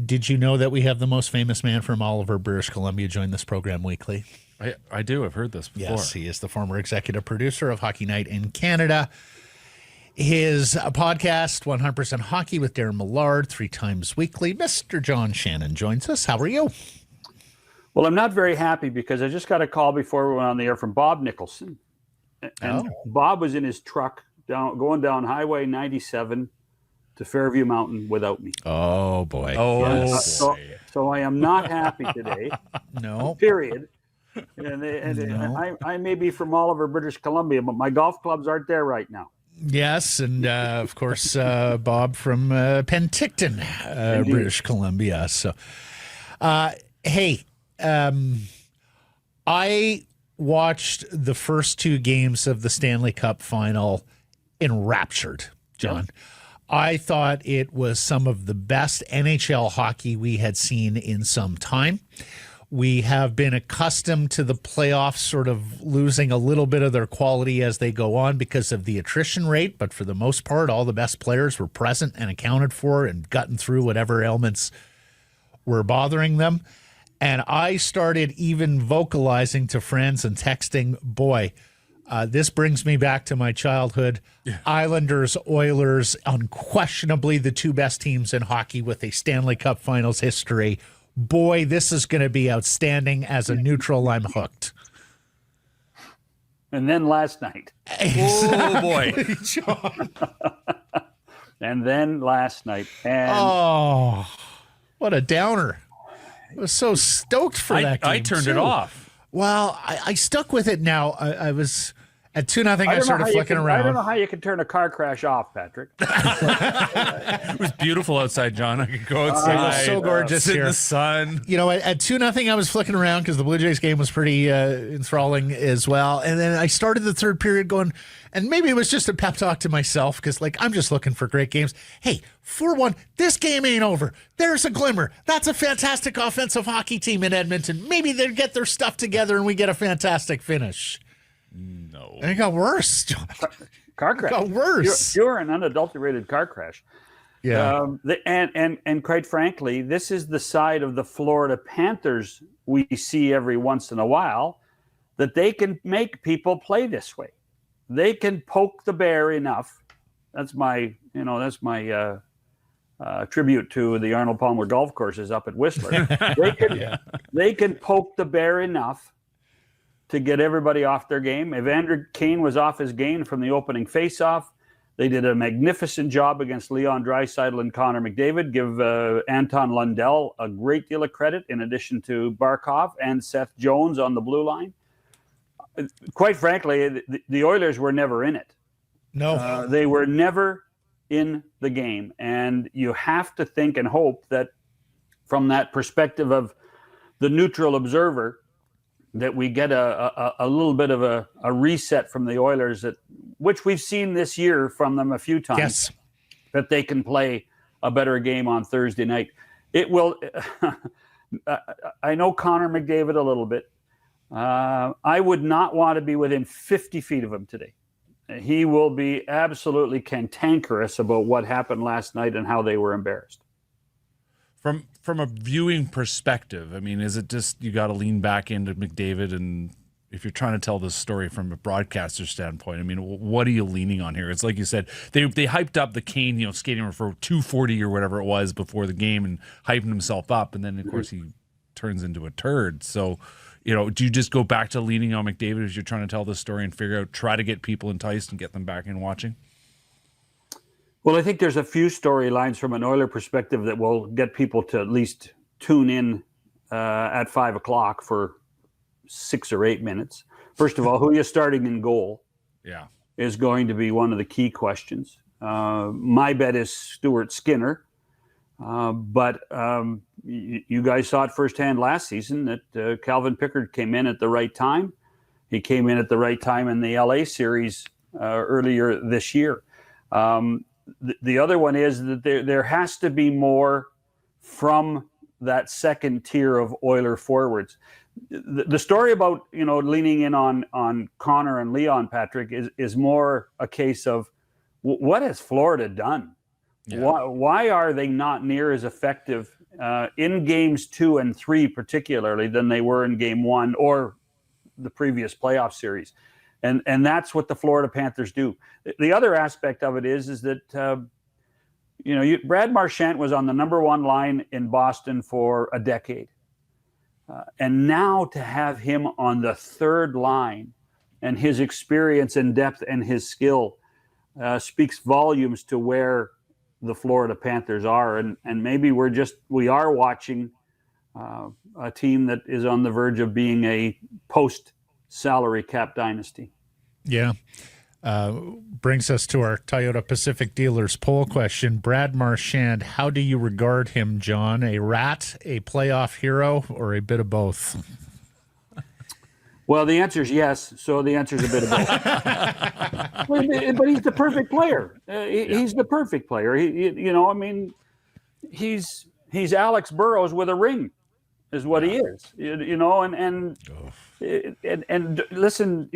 did you know that we have the most famous man from Oliver, British Columbia, join this program weekly? I do. I've heard this before. Yes, he is the former executive producer of Hockey Night in Canada. His podcast, 100% Hockey with Darren Millard, 3 times weekly. Mr. John Shannon joins us. How are you? Well, I'm not very happy because I just got a call before we went on the air from Bob Nicholson. And Bob was in his truck going down Highway 97 to Fairview Mountain without me. Oh, boy. So I am not happy today. No. Period. And I may be from Oliver, British Columbia, but my golf clubs aren't there right now. Yes, and of course, Bob from Penticton, British Columbia. So, hey, I watched the first 2 games of the Stanley Cup final enraptured, John. Yep. I thought it was some of the best NHL hockey we had seen in some time. We have been accustomed to the playoffs sort of losing a little bit of their quality as they go on because of the attrition rate, but for the most part, all the best players were present and accounted for and gotten through whatever ailments were bothering them. And I started even vocalizing to friends and texting, boy, this brings me back to my childhood. Yeah. Islanders, Oilers, unquestionably the 2 best teams in hockey with a Stanley Cup Finals history. Boy, this is going to be outstanding. As a neutral, I'm hooked. And then last night. Exactly, oh, boy. John. And then last night. And oh, what a downer. I was so stoked for that game. I turned it off. Well, I stuck with it now. I was at 2-0. I started flicking around. I don't know how you can turn a car crash off, Patrick. It was beautiful outside, John. I could go outside. It was so gorgeous sit here. in the sun. You know, at 2-0, I was flicking around because the Blue Jays game was pretty enthralling as well. And then I started the third period going, and maybe it was just a pep talk to myself because, like, I'm just looking for great games. Hey, 4-1, this game ain't over. There's a glimmer. That's a fantastic offensive hockey team in Edmonton. Maybe they'll get their stuff together and we get a fantastic finish. No. And it got worse, John. Car crash. It got worse. You're an unadulterated car crash. Yeah. And quite frankly, this is the side of the Florida Panthers we see every once in a while, that they can make people play this way. They can poke the bear enough. That's my tribute to the Arnold Palmer golf courses up at Whistler. They can poke the bear enough to get everybody off their game. Evander Kane was off his game from the opening faceoff. They did a magnificent job against Leon Draisaitl and Connor McDavid. Give Anton Lundell a great deal of credit, in addition to Barkov and Seth Jones on the blue line. Quite frankly, the Oilers were never in it. No. They were never in the game. And you have to think and hope that from that perspective of the neutral observer, that we get a little bit of a reset from the Oilers, which we've seen this year from them a few times, yes, that they can play a better game on Thursday night. It will. I know Connor McDavid a little bit. I would not want to be within 50 feet of him today. He will be absolutely cantankerous about what happened last night and how they were embarrassed. From a viewing perspective, I mean, is it just you got to lean back into McDavid, and if you're trying to tell this story from a broadcaster standpoint, I mean, what are you leaning on here? It's like you said, they hyped up the Kane, skating for 240 or whatever it was before the game, and hyping himself up, and then of course he turns into a turd. So, do you just go back to leaning on McDavid as you're trying to tell this story and try to get people enticed and get them back in watching? Well, I think there's a few storylines from an Oiler perspective that will get people to at least tune in at 5 o'clock for 6 or 8 minutes. First of all, who you're starting in goal is going to be one of the key questions. My bet is Stuart Skinner. But you guys saw it firsthand last season that Calvin Pickard came in at the right time. He came in at the right time in the LA series earlier this year. The other one is that there has to be more from that second tier of Oiler forwards. The story about leaning in on Connor and Leon, Patrick, is more a case of what has Florida done? Yeah. Why are they not near as effective in games 2 and 3 particularly than they were in game 1 or the previous playoff series. And that's what the Florida Panthers do. The other aspect of it is that, Brad Marchand was on the number 1 line in Boston for a decade. And now to have him on the 3rd line and his experience and depth and his skill speaks volumes to where the Florida Panthers are. And maybe we are watching a team that is on the verge of being a post-salary cap dynasty. Yeah. Brings us to our Toyota Pacific Dealers poll question. Brad Marchand, how do you regard him, John? A rat, a playoff hero, or a bit of both? Well, the answer is yes. So the answer is a bit of both. But he's the perfect player. He's the perfect player. He's Alex Burrows with a ring, is what he is. And listen,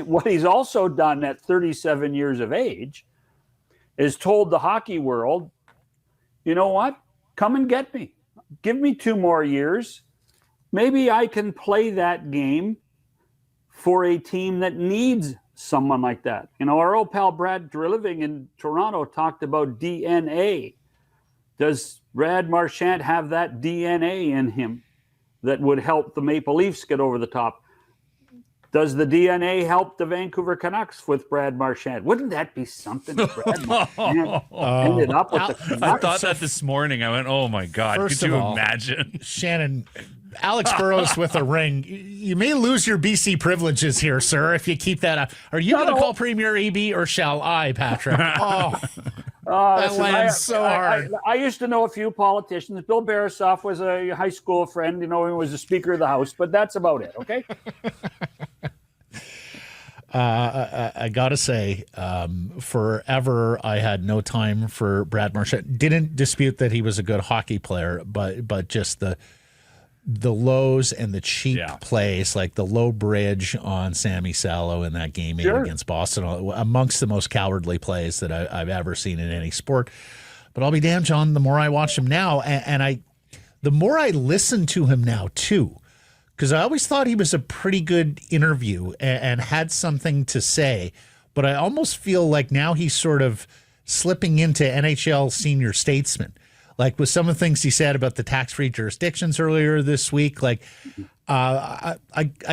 what he's also done at 37 years of age is told the hockey world, you know what? Come and get me. Give me 2 more years. Maybe I can play that game for a team that needs someone like that. Our old pal Brad Drilliving in Toronto talked about DNA. Does Brad Marchand have that DNA in him that would help the Maple Leafs get over the top? Does the DNA help the Vancouver Canucks with Brad Marchand? Wouldn't that be something? Brad Marchand ended up with the Canucks. I thought that this morning. I went, oh my God, First could you of all, imagine? Shannon, Alex Burrows with a ring. You may lose your BC privileges here, sir, if you keep that up. Are you going to call Premier EB or shall I, Patrick? That lands so hard. I used to know a few politicians. Bill Barasoff was a high school friend. He was the Speaker of the House, but that's about it, okay? I gotta say, forever I had no time for Brad Marchand. Didn't dispute that he was a good hockey player, but just the lows and the cheap plays, like the low bridge on Sammy Salo in that game against Boston, amongst the most cowardly plays that I've ever seen in any sport. But I'll be damned, John, the more I watch him now, and the more I listen to him now too, because I always thought he was a pretty good interview and had something to say, but I almost feel like now he's sort of slipping into NHL senior statesman. Like with some of the things he said about the tax-free jurisdictions earlier this week, like I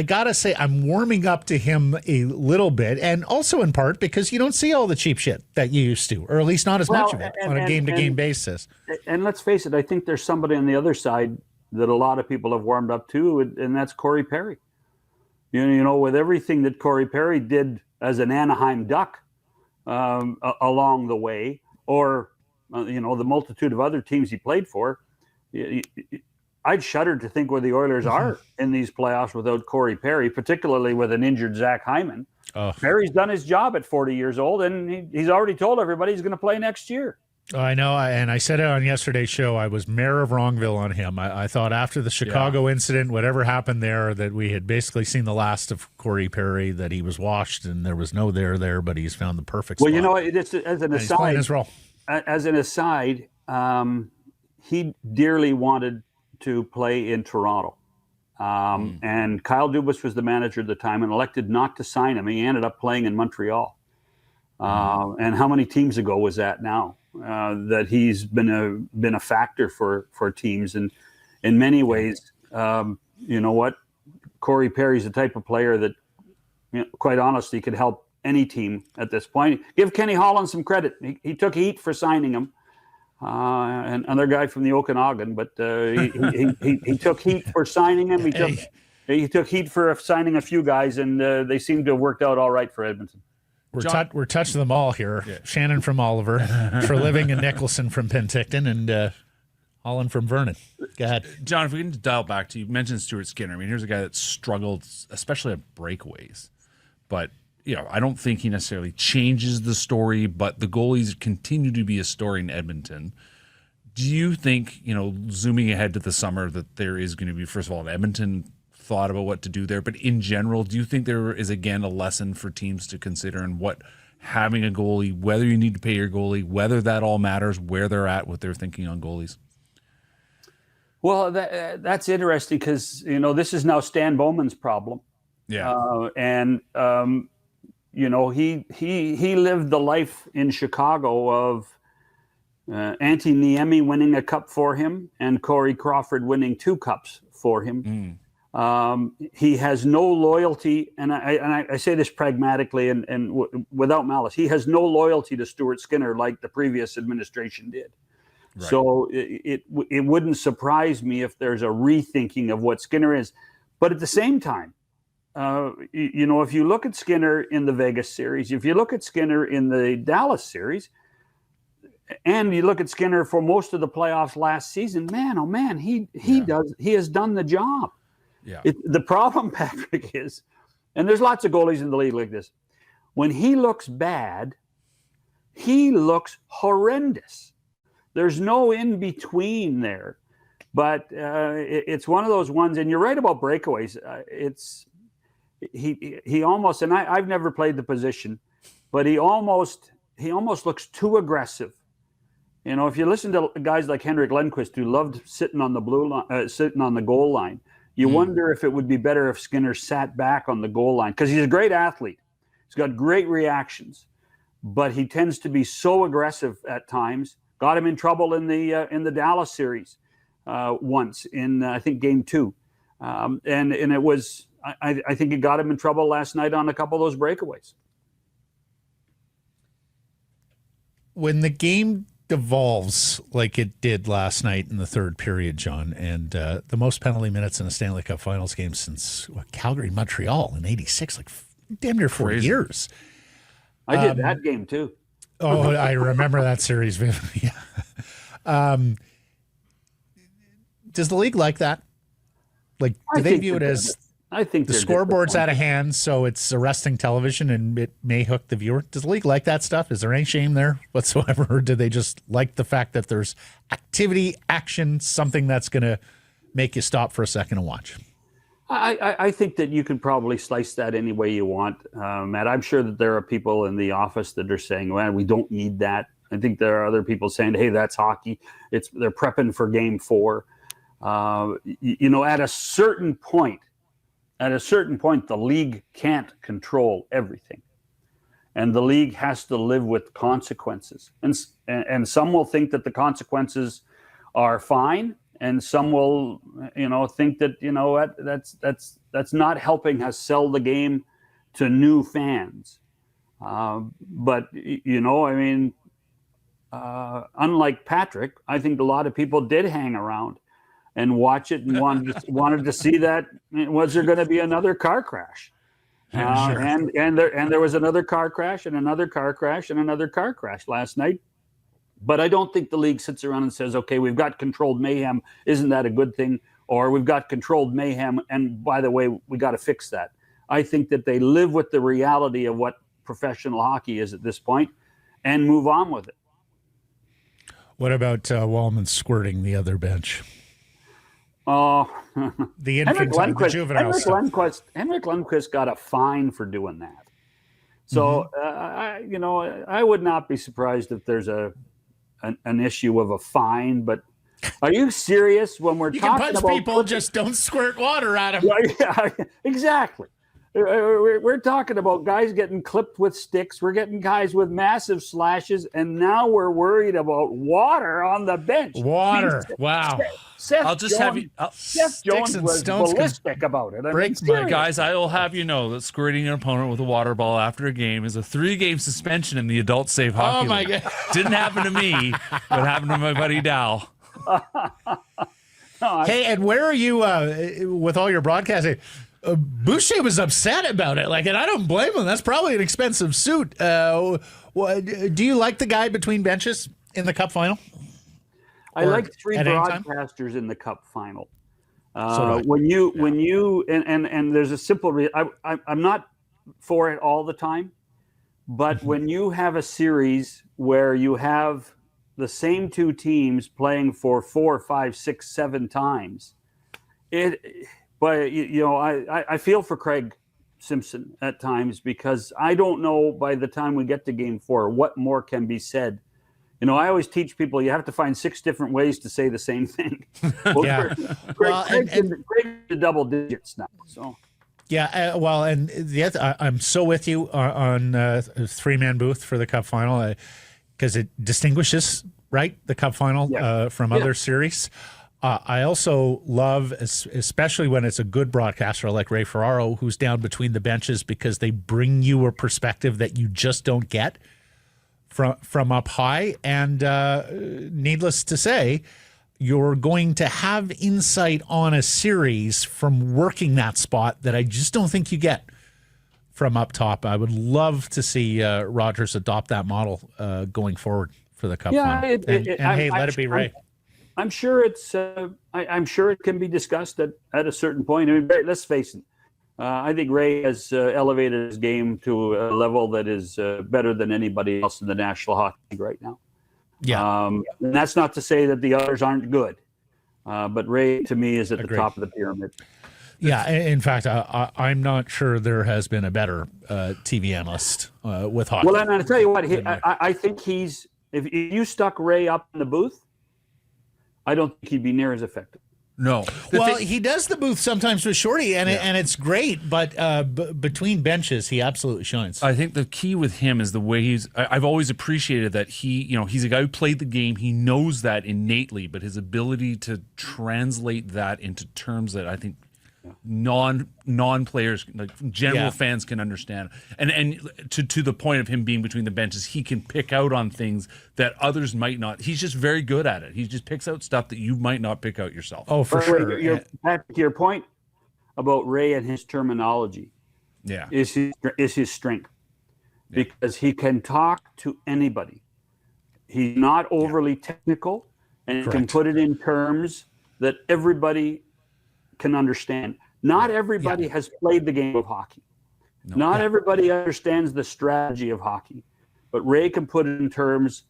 gotta say I'm warming up to him a little bit, and also in part because you don't see all the cheap shit that you used to, or at least not as much of it on a game-to-game basis. And let's face it, I think there's somebody on the other side that a lot of people have warmed up to, and that's Cory Perry. With everything that Cory Perry did as an Anaheim Duck along the way, or the multitude of other teams he played for, I'd shudder to think where the Oilers are in these playoffs without Cory Perry, particularly with an injured Zach Hyman. Perry's done his job at 40 years old, and he's already told everybody he's going to play next year. I know, and I said it on yesterday's show. I was mayor of Wrongville on him. I thought after the Chicago incident, whatever happened there, that we had basically seen the last of Cory Perry, that he was washed and there was no there, but he's found the perfect spot. Well, it's, as an aside, he's playing his role. As an aside, he dearly wanted to play in Toronto. And Kyle Dubas was the manager at the time and elected not to sign him. He ended up playing in Montreal. And how many teams ago was that now? That he's been a factor for teams, and in many ways, you know what, Cory Perry's the type of player that, quite honestly, could help any team at this point. Give Kenny Holland some credit; he took heat for signing him, and another guy from the Okanagan, but he took heat for signing him. He took heat for signing a few guys, and they seem to have worked out all right for Edmonton. We're touching them all here. Yeah. Shannon from Oliver, Treliving and Nicholson from Penticton, and Holland from Vernon. Go ahead. John, if we can dial back to, you mentioned Stuart Skinner. I mean, here's a guy that struggled, especially at breakaways. But, I don't think he necessarily changes the story, but the goalies continue to be a story in Edmonton. Do you think, zooming ahead to the summer, that there is going to be, first of all, an Edmonton thought about what to do there, but in general, do you think there is again a lesson for teams to consider in what having a goalie, whether you need to pay your goalie, whether that all matters, where they're at, what they're thinking on goalies? Well, that's interesting because, this is now Stan Bowman's problem. Yeah. He lived the life in Chicago of Antti Niemi winning a cup for him and Corey Crawford winning 2 cups for him. He has no loyalty, and I say this pragmatically and without malice. He has no loyalty to Stuart Skinner like the previous administration did. Right. So it wouldn't surprise me if there's a rethinking of what Skinner is. But at the same time, if you look at Skinner in the Vegas series, if you look at Skinner in the Dallas series, and you look at Skinner for most of the playoffs last season, man, oh man, he has done the job. Yeah. The problem, Patrick, is, and there's lots of goalies in the league like this, when he looks bad, he looks horrendous. There's no in between there. But it's one of those ones, and you're right about breakaways. He almost, and I've never played the position, but he almost looks too aggressive. If you listen to guys like Henrik Lundqvist, who loved sitting on the blue line, sitting on the goal line, you wonder if it would be better if Skinner sat back on the goal line, because he's a great athlete. He's got great reactions, but he tends to be so aggressive at times. Got him in trouble in the Dallas series once in I think game 2, and it was I think it got him in trouble last night on a couple of those breakaways. When the game devolves like it did last night in the third period, John, and the most penalty minutes in a Stanley Cup Finals game since Calgary, Montreal in '86, like damn near 4 years. I did that game too. Oh, I remember that series vividly. Does the league like that? Like, do they view it as I think the scoreboard's out of hand, so it's arresting television and it may hook the viewer? Does the league like that stuff? Is there any shame there whatsoever? Or do they just like the fact that there's activity, action, something that's going to make you stop for a second and watch? I think that you can probably slice that any way you want, Matt. I'm sure that there are people in the office that are saying, well, we don't need that. I think there are other people saying, hey, that's hockey. They're prepping for game 4. At a certain point, the league can't control everything. And the league has to live with consequences. And some will think that the consequences are fine. And some will, think that, that's not helping us sell the game to new fans. But unlike Patrick, I think a lot of people did hang around and watch it and wanted to see that. Was there going to be another car crash? Sure. And there was another car crash and another car crash and another car crash last night. But I don't think the league sits around and says, okay, we've got controlled mayhem. Isn't that a good thing? Or we've got controlled mayhem, and by the way, we got to fix that. I think that they live with the reality of what professional hockey is at this point and move on with it. What about Walman squirting the other bench? Oh, the infantile, the juvenile stuff. Henrik Lundqvist got a fine for doing that. So, I would not be surprised if there's an issue of a fine, but are you serious when we're talking punch about people, just don't squirt water at them? Yeah, exactly. We're talking about guys getting clipped with sticks. We're getting guys with massive slashes, and now we're worried about water on the bench. Water, wow. Seth Jones was ballistic about it. Guys, I will have you know that squirting an opponent with a water ball after a game is a 3-game suspension in the adult safe hockey. Oh my league. God! Didn't happen to me, but happened to my buddy Dal. Hey, and where are you with all your broadcasting? Boucher was upset about it, and I don't blame him. That's probably an expensive suit. Do you like the guy between benches in the Cup final? I like 3 broadcasters in the Cup final. So when you and there's a simple reason. I'm not for it all the time, but when you have a series where you have the same 2 teams playing for 4, 5, 6, 7 times, But I feel for Craig Simpson at times, because I don't know by the time we get to game 4 what more can be said I always teach people you have to find 6 different ways to say the same thing. Well, Yeah. Craig's the double digits now. So. Yeah, I'm so with you on 3-man booth for the Cup final because it distinguishes, right, the Cup final from other series. I also love, especially when it's a good broadcaster like Ray Ferraro, who's down between the benches because they bring you a perspective that you just don't get from up high. And needless to say, you're going to have insight on a series from working that spot that I just don't think you get from up top. I would love to see Rogers adopt that model going forward for the Cup final. Let it be Ray. I'm sure it's. I'm sure it can be discussed at a certain point. I mean, let's face it. I think Ray has elevated his game to a level that is better than anybody else in the National Hockey League right now. Yeah, and that's not to say that the others aren't good, but Ray to me is at the top of the pyramid. Yeah, in fact, I'm not sure there has been a better TV analyst with hockey. Well, and I'll tell you what, I think he's. If you stuck Ray up in the booth, I don't think he'd be near as effective. No. He does the booth sometimes with Shorty, and it's great. But between benches, he absolutely shines. I think the key with him is the way I've always appreciated that he's a guy who played the game. He knows that innately, but his ability to translate that into terms that I think non-players, like general fans, can understand. And to the point of him being between the benches, he can pick out on things that others might not. He's just very good at it. He just picks out stuff that you might not pick out yourself. Oh, for sure. Your point about Ray and his terminology is his strength, because he can talk to anybody. He's not overly technical, and he can put it in terms that everybody can understand. Not everybody has played the game of hockey. Not everybody understands the strategy of hockey, but Ray can put it in terms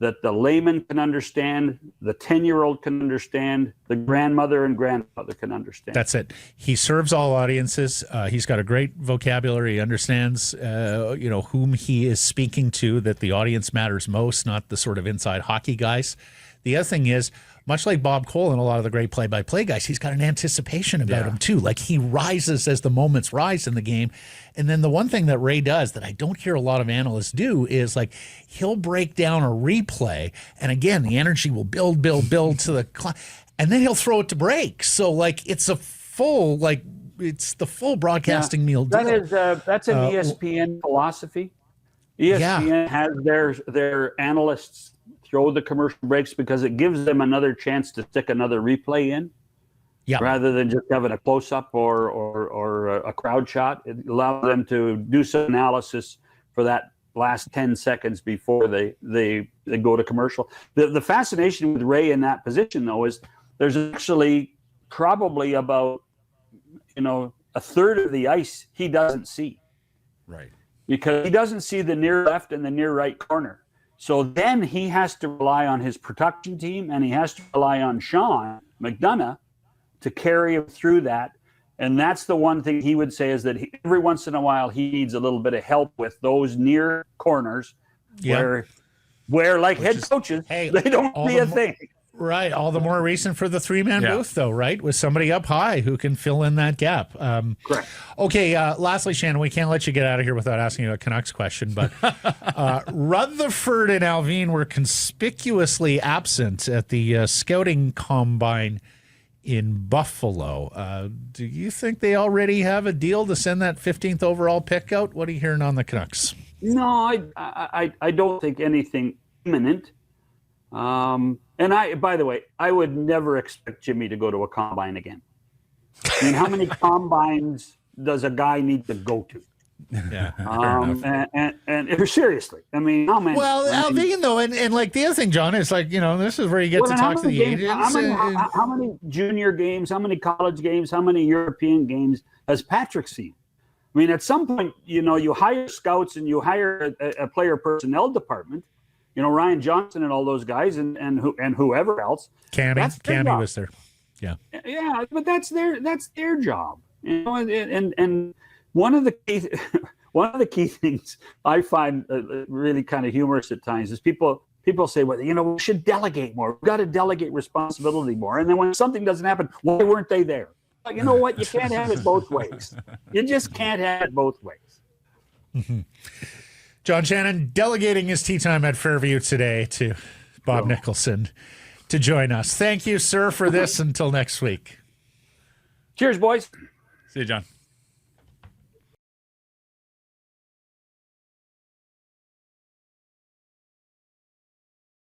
that the layman can understand, the 10-year-old can understand, the grandmother and grandfather can understand. That's it. He serves all audiences. He's got a great vocabulary. He understands, whom he is speaking to, that the audience matters most, not the sort of inside hockey guys. The other thing is, much like Bob Cole and a lot of the great play-by-play guys, he's got an anticipation about him too. Like, he rises as the moments rise in the game. And then the one thing that Ray does that I don't hear a lot of analysts do is, like, he'll break down a replay, and again, the energy will build to the and then he'll throw it to break. So, like, it's the full broadcasting meal deal. That's an ESPN philosophy. ESPN has their analysts throw the commercial breaks because it gives them another chance to stick another replay in, rather than just having a close-up or a crowd shot. It allows them to do some analysis for that last 10 seconds before they go to commercial. The fascination with Ray in that position, though, is there's actually probably about a third of the ice he doesn't see, right? Because he doesn't see the near left and the near right corner. So then he has to rely on his production team, and he has to rely on Sean McDonough to carry him through that. And that's the one thing he would say, is that every once in a while he needs a little bit of help with those near corners where like head coaches, they don't see a thing. Right. All the more reason for the 3-man booth, though, right? With somebody up high who can fill in that gap. Correct. Okay. Lastly, Shannon, we can't let you get out of here without asking you a Canucks question, but Rutherford and Alvin were conspicuously absent at the scouting combine in Buffalo. Do you think they already have a deal to send that 15th overall pick out? What are you hearing on the Canucks? No, I don't think anything imminent. And by the way, I would never expect Jimmy to go to a combine again. I mean, how many combines does a guy need to go to? Yeah. And seriously, I mean, how many? Well, Alvin, though, and like the other thing, John, is like, this is where you get to talk to the agents. How many junior games, how many college games, how many European games has Patrick seen? I mean, at some point, you hire scouts and you hire a player personnel department. Ryan Johnson and all those guys and whoever else. Cammy was there. Yeah. Yeah, but that's their job. And one of the key things I find really kind of humorous at times is people People say, well, we should delegate more. We've got to delegate responsibility more. And then when something doesn't happen, why weren't they there? But you know what? You can't have it both ways. You just can't have it both ways. Mm-hmm. John Shannon delegating his tea time at Fairview today to Bob Nicholson to join us. Thank you, sir, for this. Until next week. Cheers, boys. See you, John.